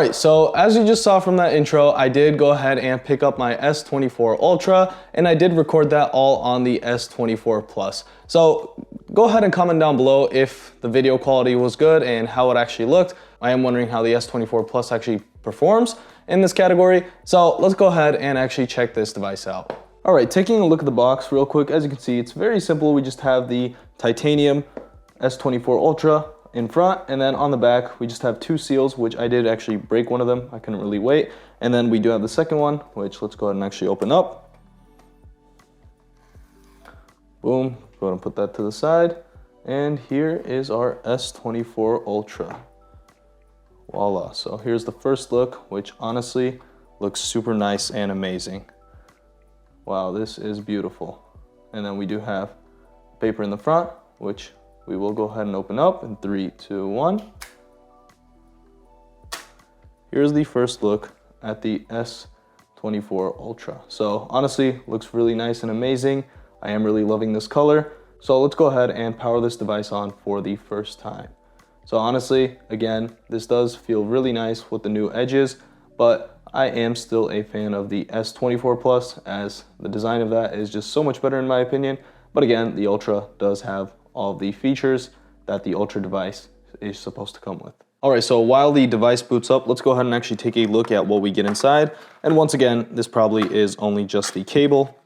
Alright, so as you just saw from that intro, I did go ahead and pick up my S24 Ultra, and I did record that all on the S24 Plus. So go ahead and comment down below if the video quality was good and how it actually looked. I am wondering how the S24 Plus actually performs in this category. So let's go ahead and actually check this device out. Alright, taking a look at the box real quick, as you can see, it's very simple. We just have the titanium S24 Ultra in front, and then on the back we just have two seals, which I did actually break one of them. I couldn't really wait. And then we do have the second one, which let's go ahead and actually open up. Boom, go ahead and put that to the side. And here is our S24 Ultra. Voila, so here's the first look, which honestly looks super nice and amazing. Wow, this is beautiful. And then we do have paper in the front, which we will go ahead and open up in 3, 2, 1. Here's the first look at the S24 Ultra. So honestly, looks really nice and amazing. I am really loving this color. So let's go ahead and power this device on for the first time. So honestly, again, this does feel really nice with the new edges, but I am still a fan of the S24 Plus, as the design of that is just so much better in my opinion. But again, the Ultra does have all of the features that the Ultra device is supposed to come with. Alright, so while the device boots up, let's go ahead and actually take a look at what we get inside. And once again, this probably is only just the cable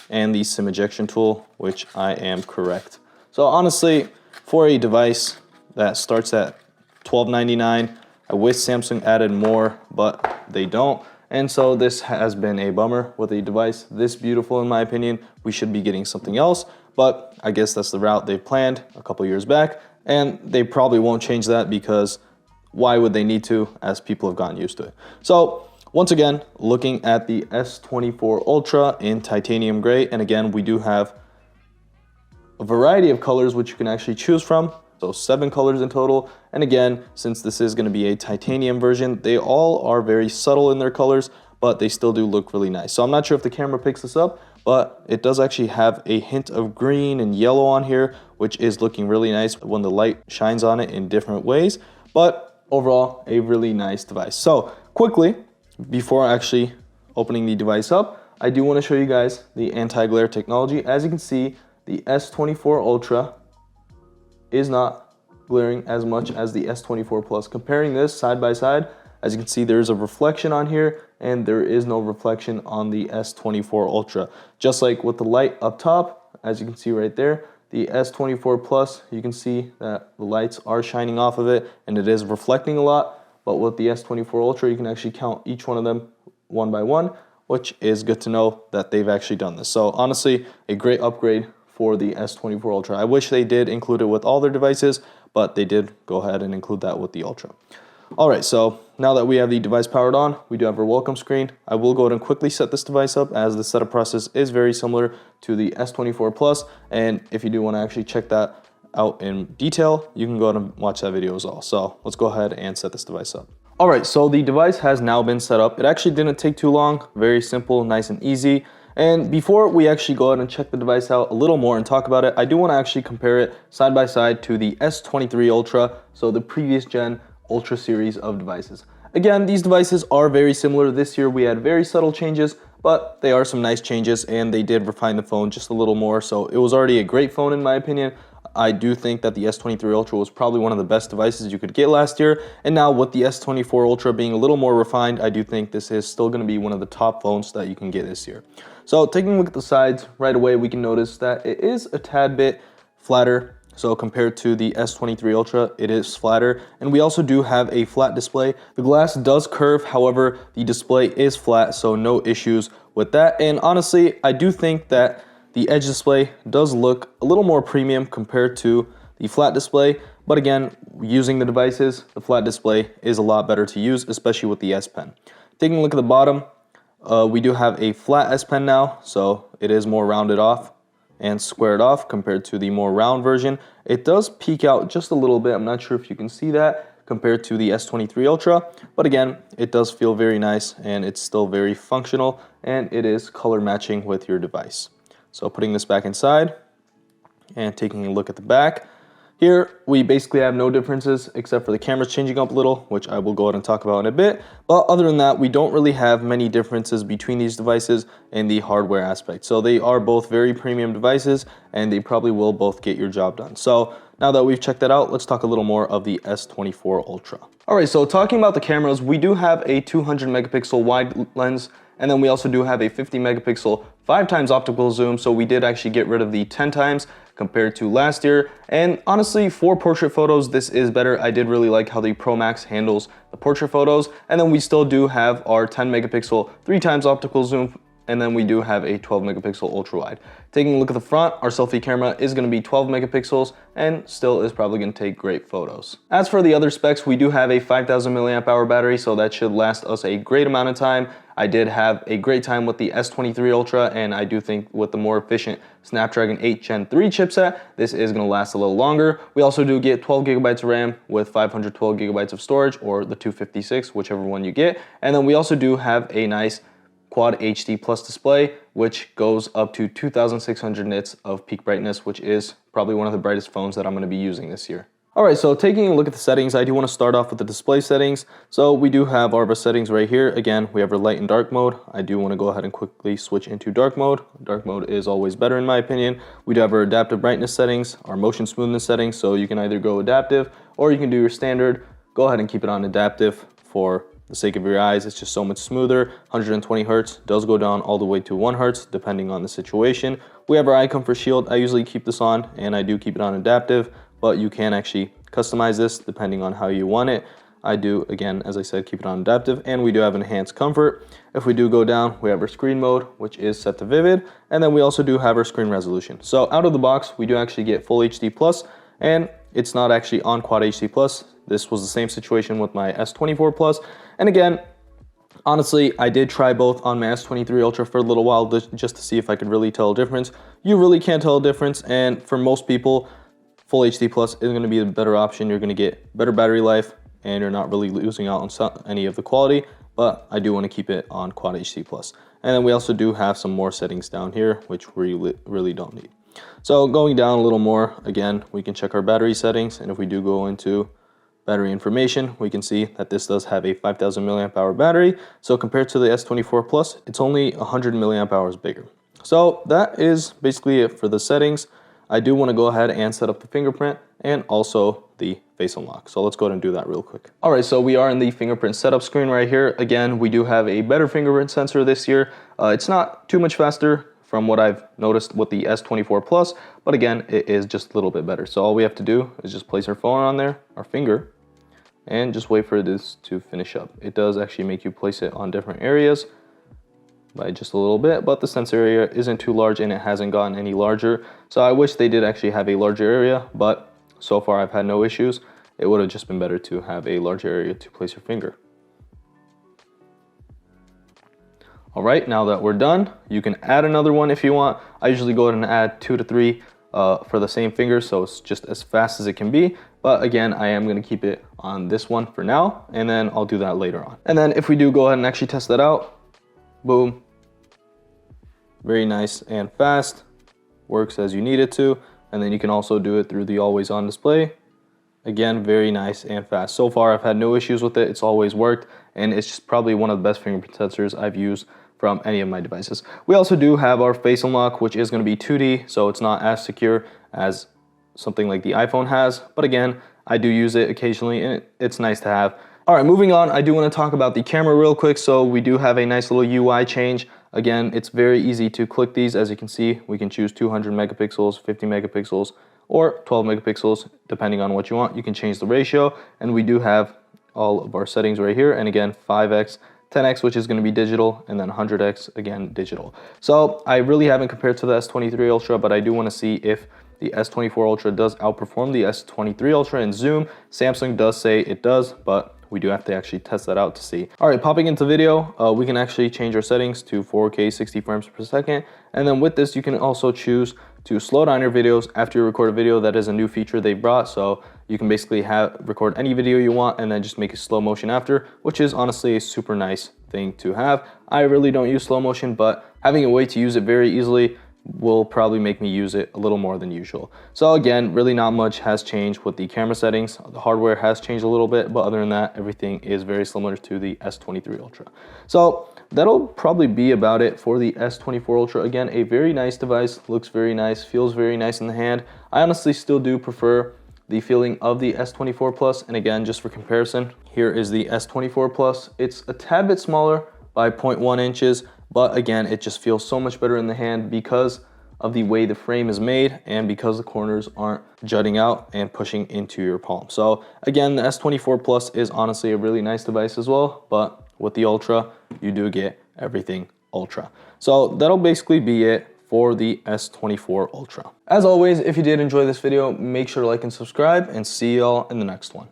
and the SIM ejection tool, which I am correct. So honestly, for a device that starts at $12.99, I wish Samsung added more, but they don't. And so this has been a bummer with a device this beautiful in my opinion. We should be getting something else, but I guess that's the route they planned a couple years back, and they probably won't change that because why would they need to, as people have gotten used to it. So once again, looking at the S24 Ultra in titanium gray, and again, we do have a variety of colors which you can actually choose from. So 7 colors in total. And again, since this is going to be a titanium version, they all are very subtle in their colors, but they still do look really nice. So I'm not sure if the camera picks this up, but it does actually have a hint of green and yellow on here, which is looking really nice when the light shines on it in different ways. But overall, a really nice device. So quickly, before actually opening the device up, I do want to show you guys the anti-glare technology. As you can see, the S24 Ultra is not glaring as much as the S24 Plus. Comparing this side by side, as you can see, there's a reflection on here and there is no reflection on the S24 Ultra. Just like with the light up top, as you can see right there, the S24 Plus, you can see that the lights are shining off of it and it is reflecting a lot. But with the S24 Ultra, you can actually count each one of them one by one, which is good to know that they've actually done this. So honestly, a great upgrade for the S24 Ultra. I wish they did include it with all their devices, but they did go ahead and include that with the Ultra. Alright, so now that we have the device powered on, we do have our welcome screen. I will go ahead and quickly set this device up, as the setup process is very similar to the S24 Plus, and if you do want to actually check that out in detail, you can go ahead and watch that video as well. So let's go ahead and set this device up. Alright, so the device has now been set up. It actually didn't take too long, very simple, nice and easy. And before we actually go ahead and check the device out a little more and talk about it, I do want to actually compare it side by side to the S23 Ultra, so the previous gen Ultra series of devices. Again, these devices are very similar. This year we had very subtle changes, but they are some nice changes and they did refine the phone just a little more. So it was already a great phone in my opinion. I do think that the S23 Ultra was probably one of the best devices you could get last year. And now with the S24 Ultra being a little more refined, I do think this is still going to be one of the top phones that you can get this year. So taking a look at the sides, right away we can notice that it is a tad bit flatter. So compared to the S23 Ultra, it is flatter. And we also do have a flat display. The glass does curve, however, the display is flat, so no issues with that. And honestly, I do think that the edge display does look a little more premium compared to the flat display. But again, using the devices, the flat display is a lot better to use, especially with the S Pen. Taking a look at the bottom, we do have a flat S Pen now, so it is more rounded off and squared off compared to the more round version. It does peek out just a little bit. I'm not sure if you can see that compared to the S23 Ultra, but again, it does feel very nice and it's still very functional and it is color matching with your device. So putting this back inside and taking a look at the back, Here, we basically have no differences except for the cameras changing up a little, which I will go ahead and talk about in a bit. But other than that, we don't really have many differences between these devices in the hardware aspect. So they are both very premium devices and they probably will both get your job done. So now that we've checked that out, let's talk a little more of the S24 Ultra. All right, so talking about the cameras, we do have a 200 megapixel wide lens, and then we also do have a 50 megapixel 5x optical zoom. So we did actually get rid of the 10 times compared to last year. And honestly, for portrait photos, this is better. I did really like how the Pro Max handles the portrait photos. And then we still do have our 10 megapixel 3x optical zoom, and then we do have a 12 megapixel ultra wide. Taking a look at the front, our selfie camera is going to be 12 megapixels and still is probably going to take great photos. As for the other specs, we do have a 5000 milliamp hour battery, so that should last us a great amount of time. I did have a great time with the S23 Ultra, and I do think with the more efficient Snapdragon 8 Gen 3 chipset, this is going to last a little longer. We also do get 12 gigabytes of RAM with 512 gigabytes of storage, or the 256, whichever one you get. And then we also do have a nice Quad HD Plus display, which goes up to 2600 nits of peak brightness, which is probably one of the brightest phones that I'm going to be using this year. Alright, so taking a look at the settings, I do want to start off with the display settings. So we do have our settings right here. Again, we have our light and dark mode. I do want to go ahead and quickly switch into dark mode. Dark mode is always better in my opinion. We do have our adaptive brightness settings, our motion smoothness settings, so you can either go adaptive or you can do your standard. Go ahead and keep it on adaptive for the sake of your eyes. It's just so much smoother. 120 hertz does go down all the way to 1 hertz depending on the situation. We have our eye comfort shield. I usually keep this on, and I do keep it on adaptive, but you can actually customize this depending on how you want it. I do, again, as I said, keep it on adaptive, and we do have enhanced comfort. If we do go down, we have our screen mode, which is set to vivid, and then we also do have our screen resolution. So out of the box, we do actually get full HD plus, and it's not actually on Quad HD plus. This was the same situation with my S24 Plus. And again, honestly, I did try both on my S23 Ultra for a little while just to see if I could really tell a difference. You really can't tell a difference, and for most people, Full HD Plus is going to be the better option. You're going to get better battery life, and you're not really losing out on any of the quality, but I do want to keep it on Quad HD Plus. And then we also do have some more settings down here, which we really don't need. So going down a little more, again, we can check our battery settings, and if we do go into battery information, we can see that this does have a 5000 milliamp hour battery. So compared to the S24 Plus, it's only 100 milliamp hours bigger. So that is basically it for the settings. I do want to go ahead and set up the fingerprint and also the face unlock. So let's go ahead and do that real quick. All right, so we are in the fingerprint setup screen right here. Again, we do have a better fingerprint sensor this year. It's not too much faster from what I've noticed with the S24 Plus, but again, it is just a little bit better. So all we have to do is just place our phone on there, our finger, and just wait for this to finish up. It does actually make you place it on different areas by just a little bit, but the sensor area isn't too large and it hasn't gotten any larger. So I wish they did actually have a larger area, but so far I've had no issues. It would have just been better to have a larger area to place your finger. All right, now that we're done, you can add another one if you want. I usually go ahead and add 2 to 3 for the same finger, so it's just as fast as it can be. But again, I am going to keep it on this one for now, and then I'll do that later on. And then if we do go ahead and actually test that out, boom, very nice and fast, works as you need it to. And then you can also do it through the always on display. Again, very nice and fast. So far, I've had no issues with it. It's always worked, and it's just probably one of the best fingerprint sensors I've used from any of my devices. We also do have our face unlock, which is going to be 2D, so it's not as secure as something like the iPhone has. But again, I do use it occasionally, and it's nice to have. All right, moving on, I do want to talk about the camera real quick. So we do have a nice little UI change. Again, it's very easy to click these. As you can see, we can choose 200 megapixels, 50 megapixels, or 12 megapixels, depending on what you want. You can change the ratio, and we do have all of our settings right here. And again, 5x, 10x, which is going to be digital, and then 100x, again, digital. So I really haven't compared to the S23 Ultra, but I do want to see if the S24 Ultra does outperform the S23 Ultra in zoom. Samsung does say it does, but we do have to actually test that out to see. All right, popping into video, we can actually change our settings to 4K 60 frames per second. And then with this, you can also choose to slow down your videos after you record a video. That is a new feature they brought. So you can basically record any video you want and then just make it slow motion after, which is honestly a super nice thing to have. I really don't use slow motion, but having a way to use it very easily will probably make me use it a little more than usual. So again, really not much has changed with the camera settings. The hardware has changed a little bit, but other than that, everything is very similar to the S23 Ultra. So that'll probably be about it for the S24 Ultra. Again, a very nice device, looks very nice, feels very nice in the hand. I honestly still do prefer the feeling of the S24 Plus. And again, just for comparison, here is the S24 Plus. It's a tad bit smaller by 0.1 inches, but again, it just feels so much better in the hand because of the way the frame is made and because the corners aren't jutting out and pushing into your palm. So again, the S24 Plus is honestly a really nice device as well, but with the Ultra, you do get everything Ultra. So that'll basically be it for the S24 Ultra. As always, if you did enjoy this video, make sure to like and subscribe, and see y'all in the next one.